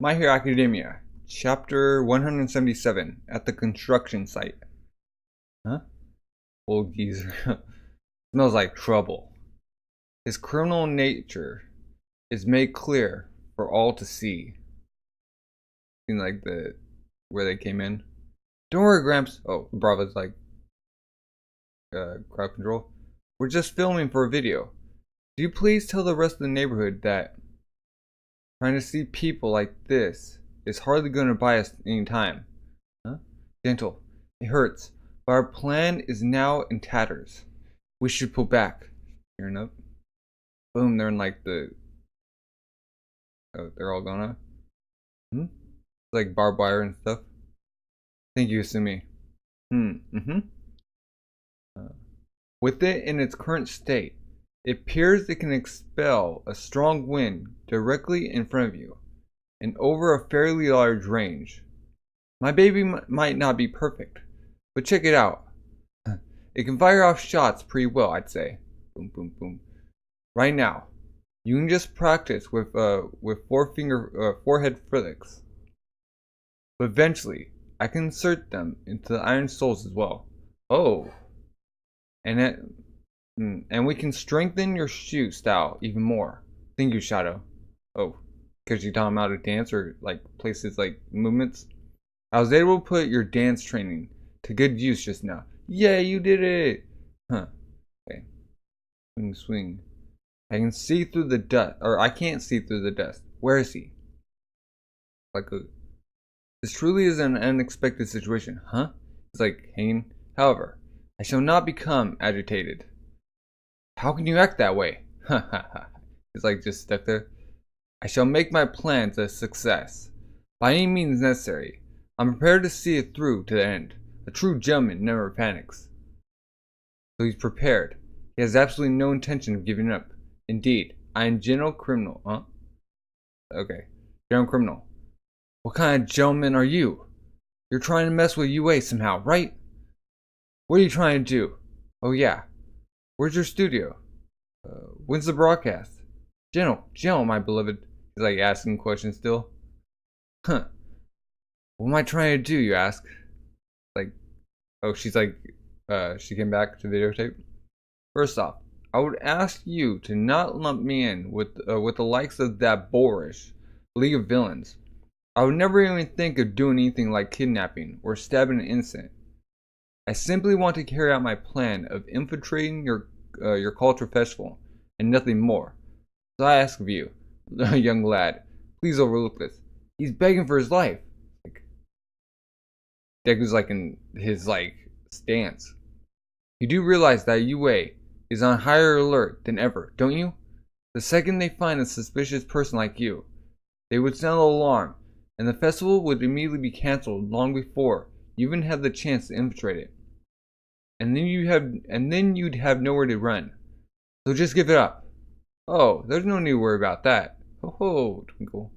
My Hero Academia, Chapter 177, at the construction site. Huh? Old geezer. Smells like trouble. His criminal nature is made clear for all to see. Seems like where they came in. Don't worry, Gramps. Oh, Bravo's like, crowd control. We're just filming for a video. Do you please tell the rest of the neighborhood that trying to see people like this is hardly going to buy us any time? Huh? Gentle. It hurts, but our plan is now in tatters. We should pull back. Hearing up. Boom, they're in like the... Oh, they're all gonna... Like barbed wire and stuff. Thank you, Sumi. With it in its current state, it appears it can expel a strong wind directly in front of you and over a fairly large range. My baby might not be perfect, but check it out. It can fire off shots pretty well, I'd say. Boom, boom, boom. Right now, you can just practice with forehead flicks. But eventually, I can insert them into the Iron Souls as well. Oh. And we can strengthen your shoot style even more. Thank you, Shadow. Oh, because you taught him how to dance or like places like movements. I was able to put your dance training to good use just now. Yeah, you did it. Huh. Okay. Swing, swing. I can see through the dust, or I can't see through the dust. Where is he? This truly is an unexpected situation, huh? It's like hanging. However, I shall not become agitated. How can you act that way? Ha ha ha. It's like just stuck there. I shall make my plans a success. By any means necessary. I'm prepared to see it through to the end. A true gentleman never panics. So he's prepared. He has absolutely no intention of giving up. Indeed, I am general criminal. Huh? Okay. General criminal. What kind of gentleman are you? You're trying to mess with UA somehow, right? What are you trying to do? Oh yeah. Where's your studio? When's the broadcast? General, my beloved. He's like asking questions still. Huh. What am I trying to do, you ask? Like, oh, she's like, she came back to videotape. First off, I would ask you to not lump me in with the likes of that boorish League of Villains. I would never even think of doing anything like kidnapping or stabbing an innocent. I simply want to carry out my plan of infiltrating your culture festival and nothing more. So I ask of you, young lad, please overlook this. He's begging for his life. Like, Deku's like in his like stance. You do realize that UA is on higher alert than ever, don't you? The second they find a suspicious person like you, they would sound the alarm, and the festival would immediately be cancelled long before you even had the chance to infiltrate it. And then you'd have nowhere to run. So just give it up. Oh, there's no need to worry about that. Ho ho, Twinkle.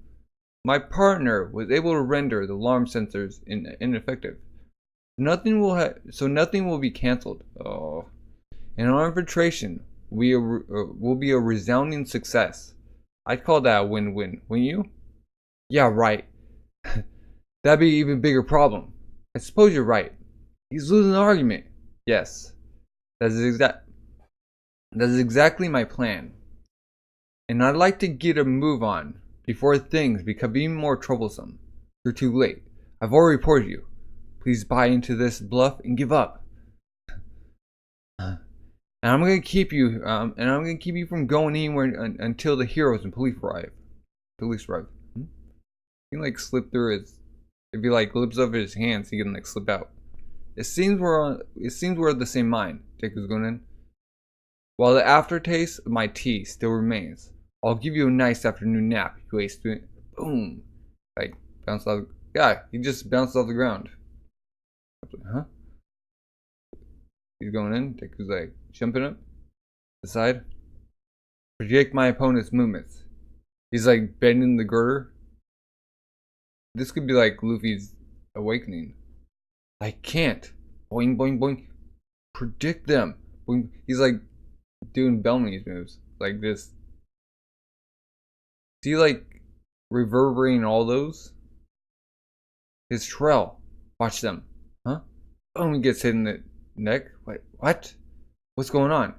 My partner was able to render the alarm sensors ineffective. Nothing will be cancelled. Oh. And our infiltration will be a resounding success. I'd call that a win-win, wouldn't you? Yeah, right. That'd be an even bigger problem. I suppose you're right. He's losing the argument. Yes. That is exactly my plan. And I'd like to get a move on before things become even more troublesome. You're too late. I've already reported you. Please buy into this bluff and give up. And I'm gonna keep you. From going anywhere until the heroes and police arrive. He can like slip through his. If he like lips over his hands, he can like slip out. It seems we're of the same mind. Deku's going in. While the aftertaste of my tea still remains, I'll give you a nice afternoon nap. You waste it. Boom. Like bounce off. Yeah, he just bounced off the ground. Huh? He's going in. Deku's like jumping up the side. Predict my opponent's movements. He's like bending the girder. This could be like Luffy's awakening. I can't. Boing, boing, boing. Predict them. Boing. He's like doing Bellamy's moves. Like this. See, like, reverberating all those. His trail. Watch them. Huh? Oh, he gets hit in the neck. Wait, what? What's going on?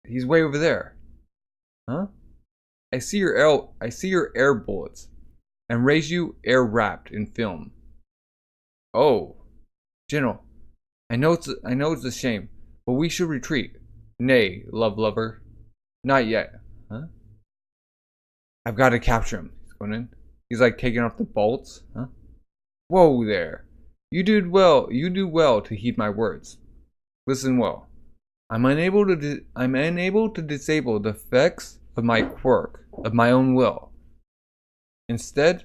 He's way over there. Huh? I see your air bullets, and raise you air wrapped in film. Oh, General, I know it's a shame, but we should retreat. Nay, love lover, not yet. Huh? I've got to capture him. He's going in. He's like taking off the bolts. Huh? Whoa there. You do well to heed my words. Listen well. I'm unable to disable the effects of my quirk of my own will. Instead,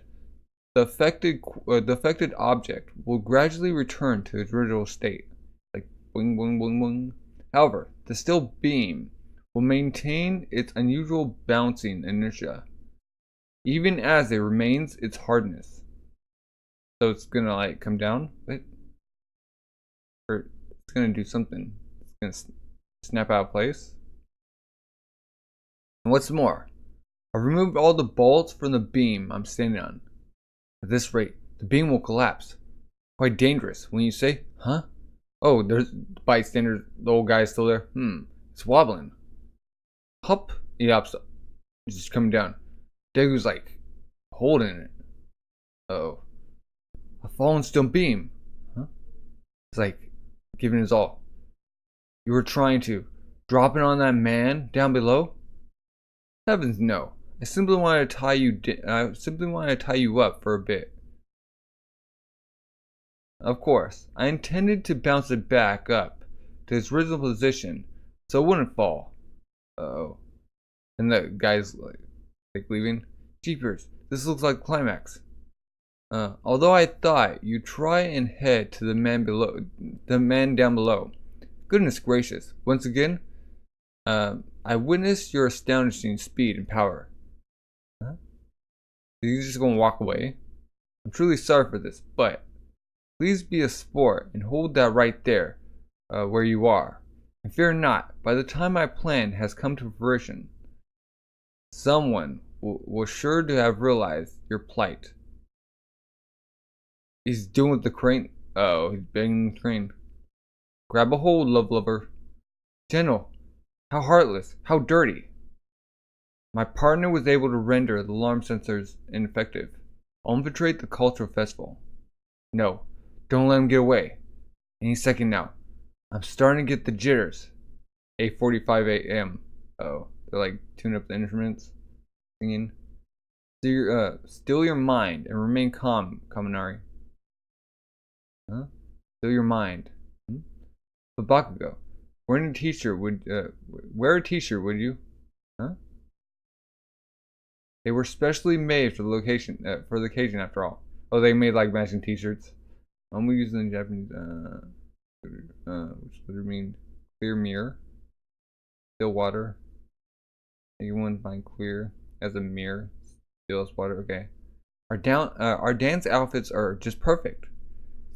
the affected object will gradually return to its original state, like boing boing boing boing. However, the still beam will maintain its unusual bouncing inertia, even as it remains its hardness. So it's gonna like come down, right? Or it's gonna do something. It's gonna snap out of place. And what's more, I've removed all the bolts from the beam I'm standing on. At this rate, the beam will collapse. Quite dangerous, when you say, huh? Oh, there's the bystander, the old guy is still there. It's wobbling. Hup, it's just coming down. Deku's like holding it. Uh-oh. A fallen steel beam. Huh? It's like giving his all. You were trying to drop it on that man down below? Heavens no. I simply wanted to tie you up for a bit. Of course, I intended to bounce it back up to its original position so it wouldn't fall. Uh-oh. And the guy's like leaving. Jeepers, this looks like climax. Although I thought you'd try and head to the man down below. Goodness gracious, once again, I witnessed your astonishing speed and power. Huh? He's just gonna walk away. I'm truly sorry for this, but please be a sport and hold that right there, where you are. And fear not, by the time my plan has come to fruition, someone will sure to have realized your plight. He's doing with the crane. Oh, he's banging the crane. Grab a hold, love lover. General, how heartless, how dirty. My partner was able to render the alarm sensors ineffective. I'll infiltrate the cultural festival. No, don't let him get away. Any second now. I'm starting to get the jitters. 8:45 a.m. Oh, they're like tuning up the instruments, singing. Still your mind and remain calm, Kaminari. Huh? Still your mind. But Bakugo, wear a t-shirt would you? Huh? They were specially made for the occasion after all. Oh, they made like matching t-shirts. I'm using the Japanese which would mean clear mirror. Still water. You wouldn't find clear as a mirror. Still as water, okay. Our dance outfits are just perfect.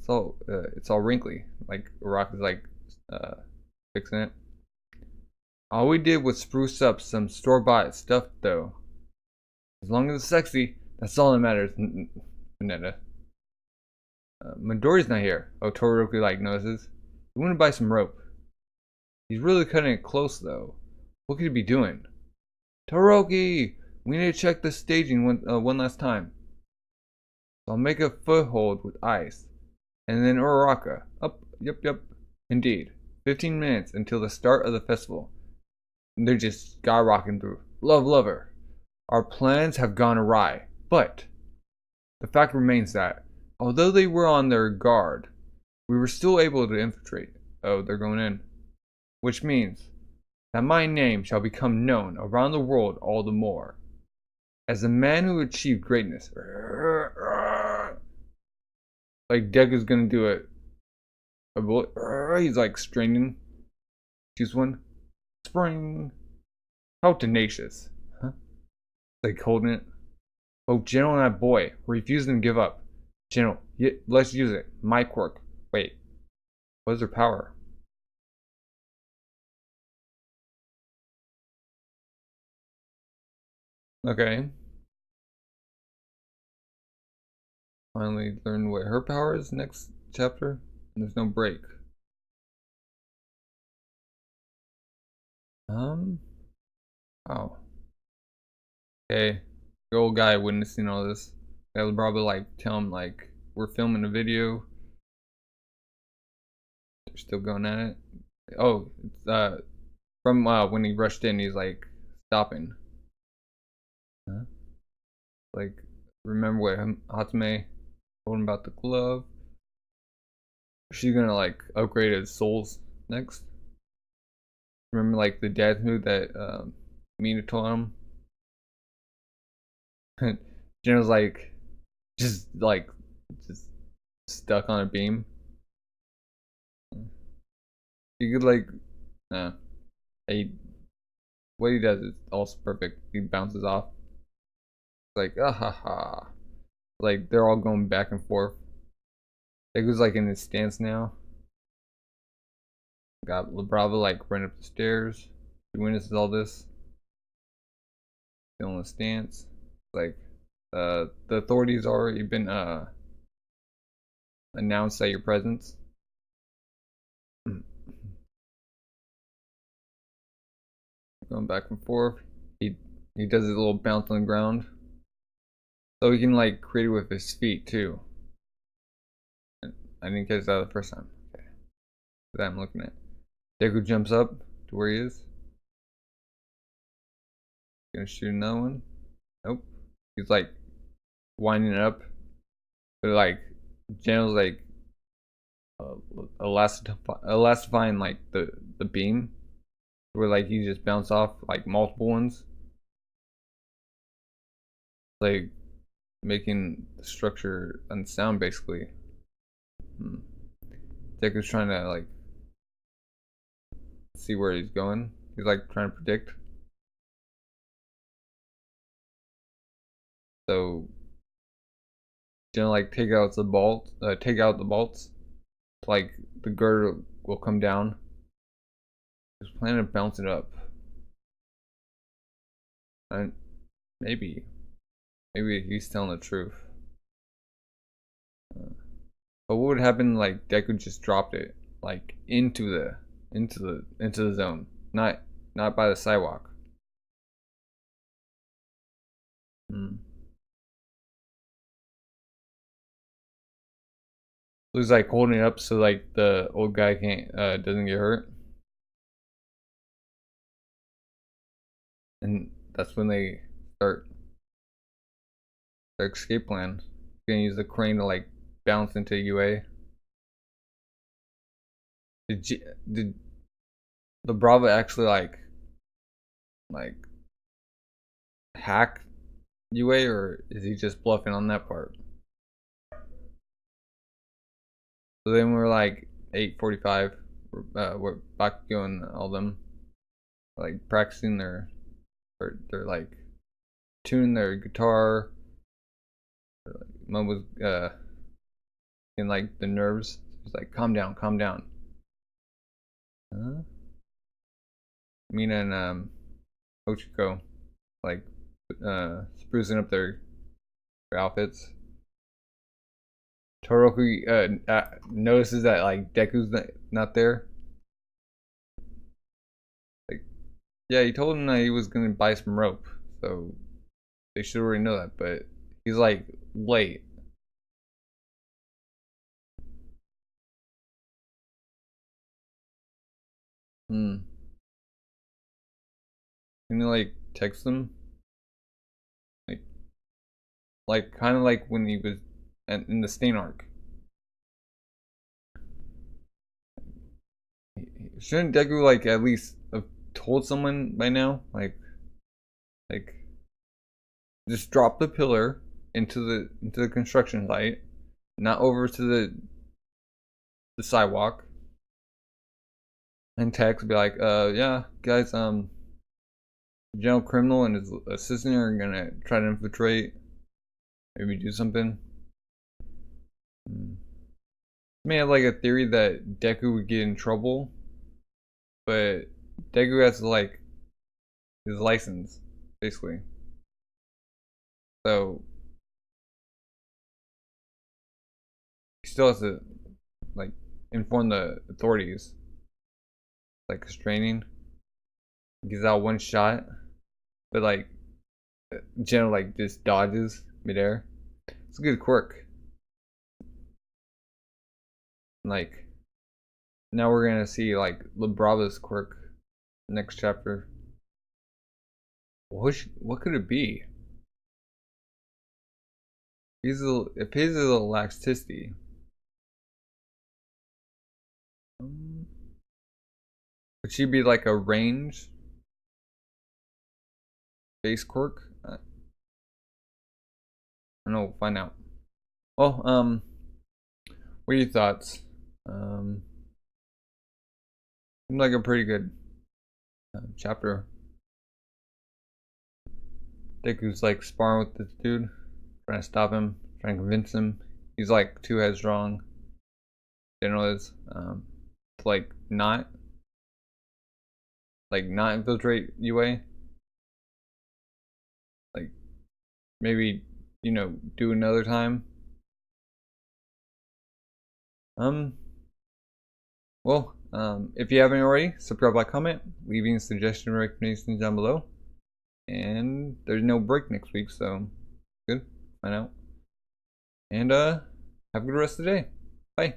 So it's all wrinkly. Like Rock is like fixing it. All we did was spruce up some store-bought stuff though. As long as it's sexy, that's all that matters. Vanetta. Midori's not here. Oh, Todoroki like notices. We want to buy some rope. He's really cutting it close though. What could he be doing? Todoroki! We need to check the staging one last time. So I'll make a foothold with ice. And then Uraraka. Up. Yep. Indeed. 15 minutes until the start of the festival. And they're just skyrocketing through. Love lover. Our plans have gone awry. But the fact remains that, although they were on their guard, we were still able to infiltrate. Oh, they're going in. Which means that my name shall become known around the world all the more as the man who achieved greatness. Like Deku's gonna do it. A bullet. He's like straining. Choose one. Spring. How tenacious. Huh? Like holding it. Oh, General and that boy. We're refusing to give up. General, let's use it. My quirk. Wait. What is their power? Okay. Finally learn what her power is next chapter. And there's no break. Oh. Okay. The old guy witnessing all this. I would probably like tell him like we're filming a video. They're still going at it. Oh, it's from when he rushed in, he's like stopping. Huh? Like, remember what Hatsume told him about the glove? She's gonna like upgrade his souls next. Remember like the dad move that Mina told him? Jen was like just stuck on a beam. You could like what he does is also perfect. He bounces off. Like ah ha ha. Like they're all going back and forth. Deku's like in his stance now. Got Bravo like running up the stairs. He witnesses all this. Still in the stance. Like the authorities already been announced at your presence. Going back and forth. He does his little bounce on the ground. So he can like create it with his feet too. I didn't catch that the first time. Okay. That I'm looking at. Deku jumps up to where he is. Gonna shoot another one. Nope. He's like winding it up. But like General's like elastifying like the beam. Where like he just bounced off like multiple ones. Like making the structure unsound basically. Deku's trying to like see where he's going. He's like trying to predict. So gonna like take out the bolts. Like the girder will come down. He's planning to bounce it up. And maybe he's telling the truth. But what would happen like Deku just dropped it like into the zone, not by the sidewalk. He's like holding it up so like the old guy can't doesn't get hurt. And that's when they start their escape plan. You're gonna use the crane to like bounce into UA. Did the Bravo actually like hack UA, or is he just bluffing on that part? So then we're like 8:45. We're Bakugo and all them like practicing they're like tuning their guitar. Mom was in like the nerves. She's like, calm down. Huh? Mina and Ochiko like sprucing up their outfits. Toroku notices that like Deku's not there. Like, yeah, he told him that he was gonna buy some rope, so they should already know that. But he's like late. Can you like text them? Like kind of like when he was in the Stain arc. Shouldn't Deku like at least have told someone by now? Like just drop the pillar into the construction site, not over to the sidewalk. And text be like, yeah, guys, general criminal and his assistant are gonna try to infiltrate. Maybe do something. May have like a theory that Deku would get in trouble, but Deku has like his license, basically. So still has to like inform the authorities. Like restraining. Gives out one shot, but like General like just dodges midair. It's a good quirk. Like now we're gonna see like Bravo's quirk next chapter. What could it be? If his is elasticity. Could she be like a range base quirk? I don't know, we'll find out. Well, what are your thoughts? Seemed like a pretty good chapter. Deku's like sparring with this dude, trying to stop him, trying to convince him. He's like too headstrong. General is to like not infiltrate UA. Like maybe, you know, do another time. Well, if you haven't already, subscribe, like, comment, leaving a suggestion or recommendations down below. And there's no break next week, so good. Find out. And have a good rest of the day. Bye.